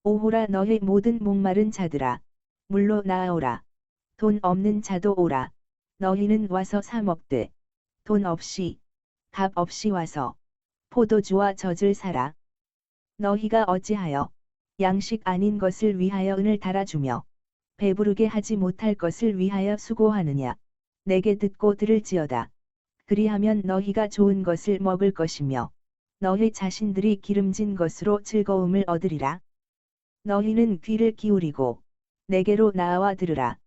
오호라 너희 모든 목마른 자들아 물로 나아오라. 돈 없는 자도 오라. 너희는 와서 사 먹되 돈 없이 값 없이 와서 포도주와 젖을 사라. 너희가 어찌하여 양식 아닌 것을 위하여 은을 달아주며 배부르게 하지 못할 것을 위하여 수고하느냐. 내게 듣고 들을지어다. 그리하면 너희가 좋은 것을 먹을 것이며 너희 자신들이 기름진 것으로 즐거움을 얻으리라. 너희는 귀를 기울이고 내게로 나와 들으라.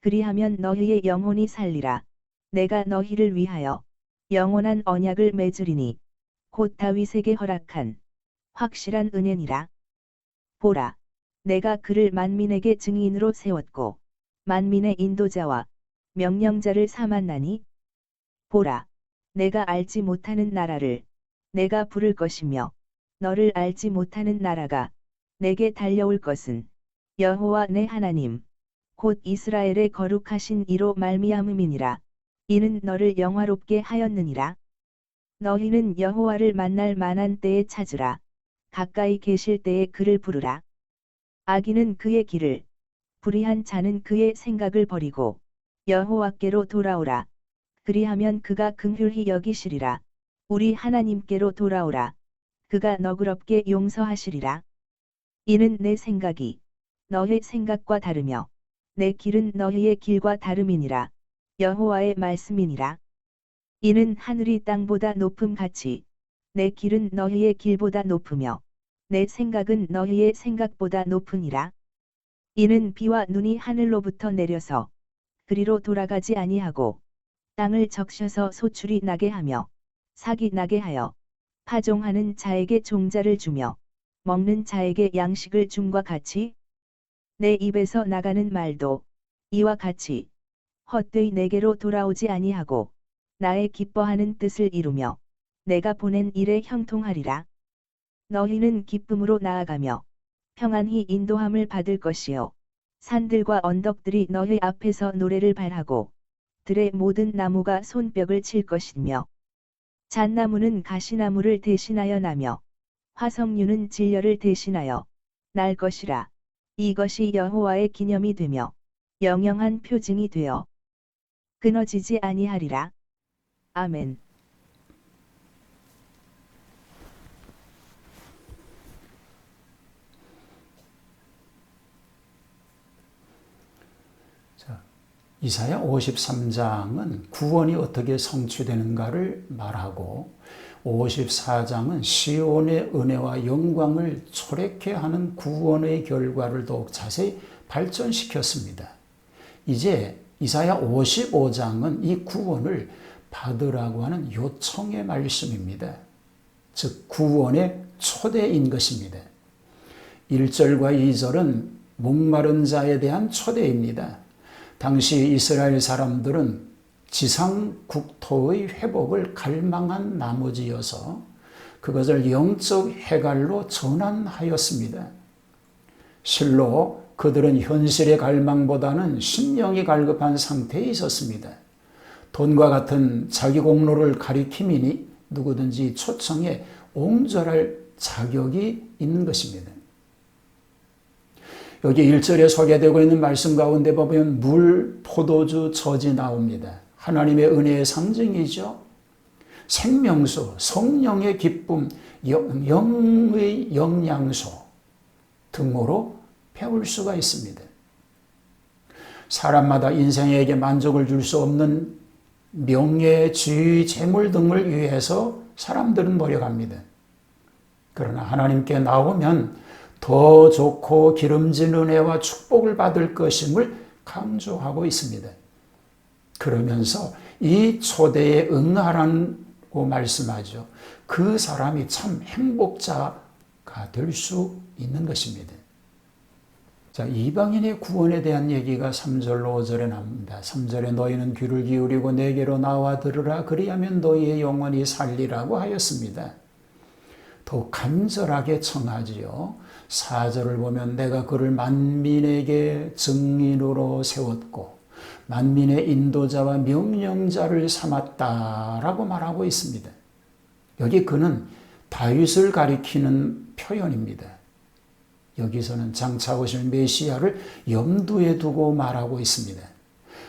그리하면 너희의 영혼이 살리라. 내가 너희를 위하여 영원한 언약을 맺으리니 곧 다윗에게 허락한 확실한 은혜니라. 보라, 내가 그를 만민에게 증인으로 세웠고 만민의 인도자와 명령자를 삼았나니 보라, 내가 알지 못하는 나라를 내가 부를 것이며 너를 알지 못하는 나라가 내게 달려올 것은 여호와 내 하나님 곧 이스라엘의 거룩하신 이로 말미암음이니라. 이는 너를 영화롭게 하였느니라. 너희는 여호와를 만날 만한 때에 찾으라. 가까이 계실 때에 그를 부르라. 악인은 그의 길을, 불의한 자는 그의 생각을 버리고 여호와께로 돌아오라. 그리하면 그가 긍휼히 여기시리라. 우리 하나님께로 돌아오라. 그가 너그럽게 용서하시리라. 이는 내 생각이 너의 생각과 다르며 내 길은 너희의 길과 다름이니라. 여호와의 말씀이니라. 이는 하늘이 땅보다 높음 같이 내 길은 너희의 길보다 높으며 내 생각은 너희의 생각보다 높으니라. 이는 비와 눈이 하늘로부터 내려서 그리로 돌아가지 아니하고 땅을 적셔서 소출이 나게 하며 삭이 나게 하여 파종하는 자에게 종자를 주며 먹는 자에게 양식을 줌과 같이 내 입에서 나가는 말도 이와 같이 헛되이 내게로 돌아오지 아니하고 나의 기뻐하는 뜻을 이루며 내가 보낸 일에 형통하리라. 너희는 기쁨으로 나아가며 평안히 인도함을 받을 것이요 산들과 언덕들이 너희 앞에서 노래를 발하고 들의 모든 나무가 손뼉을 칠 것이며 잣나무는 가시나무를 대신하여 나며 화석류는 진려를 대신하여 날 것이라. 이것이 여호와의 기념이 되며 영영한 표징이 되어 끊어지지 아니하리라. 아멘. 이사야 53장은 구원이 어떻게 성취되는가를 말하고 54장은 시온의 은혜와 영광을 초래케 하는 구원의 결과를 더욱 자세히 발전시켰습니다. 이제 이사야 55장은 이 구원을 받으라고 하는 요청의 말씀입니다. 즉 구원의 초대인 것입니다. 1절과 2절은 목마른 자에 대한 초대입니다. 당시 이스라엘 사람들은 지상 국토의 회복을 갈망한 나머지여서 그것을 영적 해갈로 전환하였습니다. 실로 그들은 현실의 갈망보다는 심령이 갈급한 상태에 있었습니다. 돈과 같은 자기 공로를 가리킴이니 누구든지 초청에 옹졸할 자격이 있는 것입니다. 여기 1절에 소개되고 있는 말씀 가운데 보면 물, 포도주, 젖이 나옵니다. 하나님의 은혜의 상징이죠. 생명수, 성령의 기쁨, 영의 영양소 등으로 배울 수가 있습니다. 사람마다 인생에게 만족을 줄 수 없는 명예, 지위, 재물 등을 위해서 사람들은 노력합니다. 그러나 하나님께 나오면 더 좋고 기름진 은혜와 축복을 받을 것임을 강조하고 있습니다. 그러면서 이 초대에 응하라고 말씀하죠. 그 사람이 참 행복자가 될 수 있는 것입니다. 자, 이방인의 구원에 대한 얘기가 3절로 5절에 나옵니다. 3절에 너희는 귀를 기울이고 내게로 나와 들으라. 그리하면 너희의 영혼이 살리라고 하였습니다. 더 간절하게 청하지요. 4절을 보면 내가 그를 만민에게 증인으로 세웠고 만민의 인도자와 명령자를 삼았다라고 말하고 있습니다. 여기 그는 다윗을 가리키는 표현입니다. 여기서는 장차 오실 메시아를 염두에 두고 말하고 있습니다.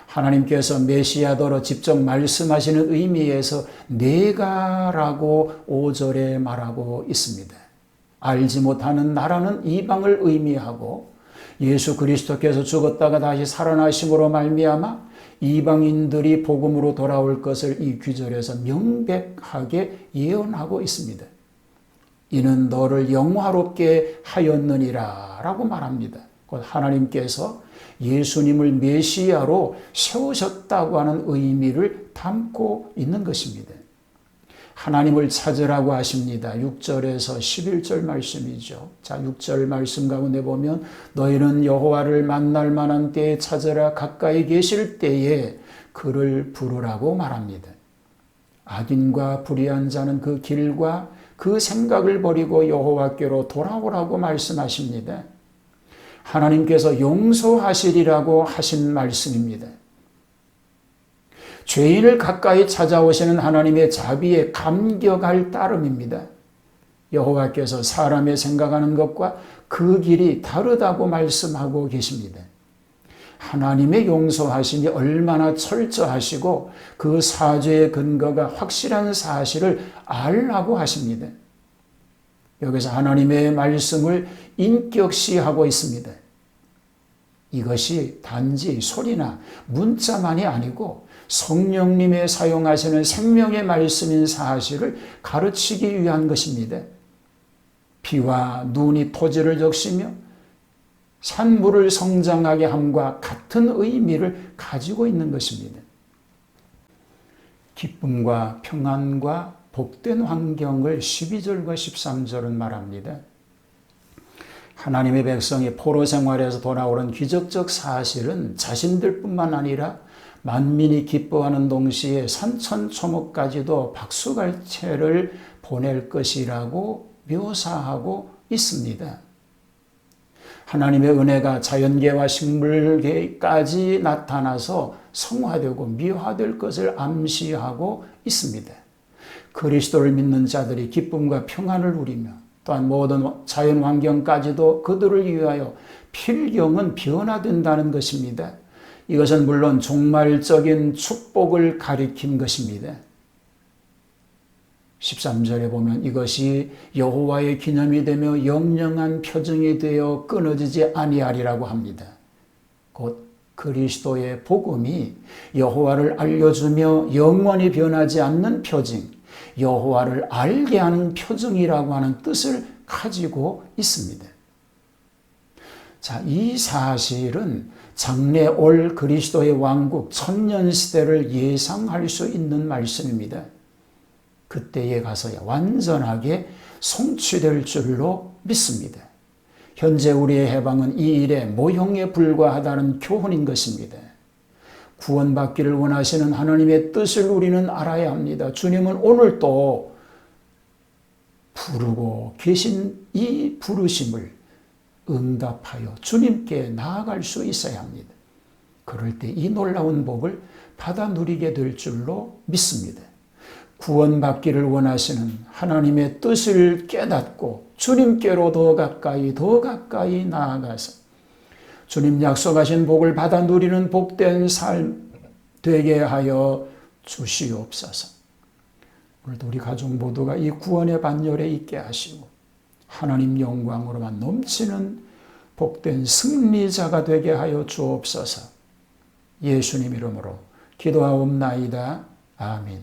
하나님께서 메시아더러 직접 말씀하시는 의미에서 내가라고 5절에 말하고 있습니다. 알지 못하는 나라는 이방을 의미하고 예수 그리스도께서 죽었다가 다시 살아나심으로 말미암아 이방인들이 복음으로 돌아올 것을 이 구절에서 명백하게 예언하고 있습니다. 이는 너를 영화롭게 하였느니라 라고 말합니다. 곧 하나님께서 예수님을 메시아로 세우셨다고 하는 의미를 담고 있는 것입니다. 하나님을 찾으라고 하십니다. 6절에서 11절 말씀이죠. 자, 6절 말씀 가운데 보면 너희는 여호와를 만날 만한 때에 찾으라. 가까이 계실 때에 그를 부르라고 말합니다. 악인과 불의한 자는 그 길과 그 생각을 버리고 여호와께로 돌아오라고 말씀하십니다. 하나님께서 용서하시리라고 하신 말씀입니다. 죄인을 가까이 찾아오시는 하나님의 자비에 감격할 따름입니다. 여호와께서 사람의 생각하는 것과 그 길이 다르다고 말씀하고 계십니다. 하나님의 용서하심이 얼마나 철저하시고 그 사죄의 근거가 확실한 사실을 알라고 하십니다. 여기서 하나님의 말씀을 인격시하고 있습니다. 이것이 단지 소리나 문자만이 아니고 성령님의 사용하시는 생명의 말씀인 사실을 가르치기 위한 것입니다. 비와 눈이 토지를 적시며 산물을 성장하게 함과 같은 의미를 가지고 있는 것입니다. 기쁨과 평안과 복된 환경을 12절과 13절은 말합니다. 하나님의 백성이 포로 생활에서 돌아오는 기적적 사실은 자신들뿐만 아니라 만민이 기뻐하는 동시에 산천초목까지도 박수갈채를 보낼 것이라고 묘사하고 있습니다. 하나님의 은혜가 자연계와 식물계까지 나타나서 성화되고 미화될 것을 암시하고 있습니다. 그리스도를 믿는 자들이 기쁨과 평안을 누리며 또한 모든 자연 환경까지도 그들을 위하여 필경은 변화된다는 것입니다. 이것은 물론 종말적인 축복을 가리킨 것입니다. 13절에 보면 이것이 여호와의 기념이 되며 영영한 표징이 되어 끊어지지 아니하리라고 합니다. 곧 그리스도의 복음이 여호와를 알려주며 영원히 변하지 않는 표징, 여호와를 알게 하는 표징이라고 하는 뜻을 가지고 있습니다. 자, 이 사실은 장래 올 그리스도의 왕국 천년시대를 예상할 수 있는 말씀입니다. 그때에 가서야 완전하게 성취될 줄로 믿습니다. 현재 우리의 해방은 이 일의 모형에 불과하다는 교훈인 것입니다. 구원받기를 원하시는 하나님의 뜻을 우리는 알아야 합니다. 주님은 오늘도 부르고 계신 이 부르심을 응답하여 주님께 나아갈 수 있어야 합니다. 그럴 때 이 놀라운 복을 받아 누리게 될 줄로 믿습니다. 구원받기를 원하시는 하나님의 뜻을 깨닫고 주님께로 더 가까이 나아가서 주님 약속하신 복을 받아 누리는 복된 삶 되게 하여 주시옵소서. 오늘도 우리 가족 모두가 이 구원의 반열에 있게 하시고 하나님 영광으로만 넘치는 복된 승리자가 되게 하여 주옵소서. 예수님 이름으로 기도하옵나이다. 아멘.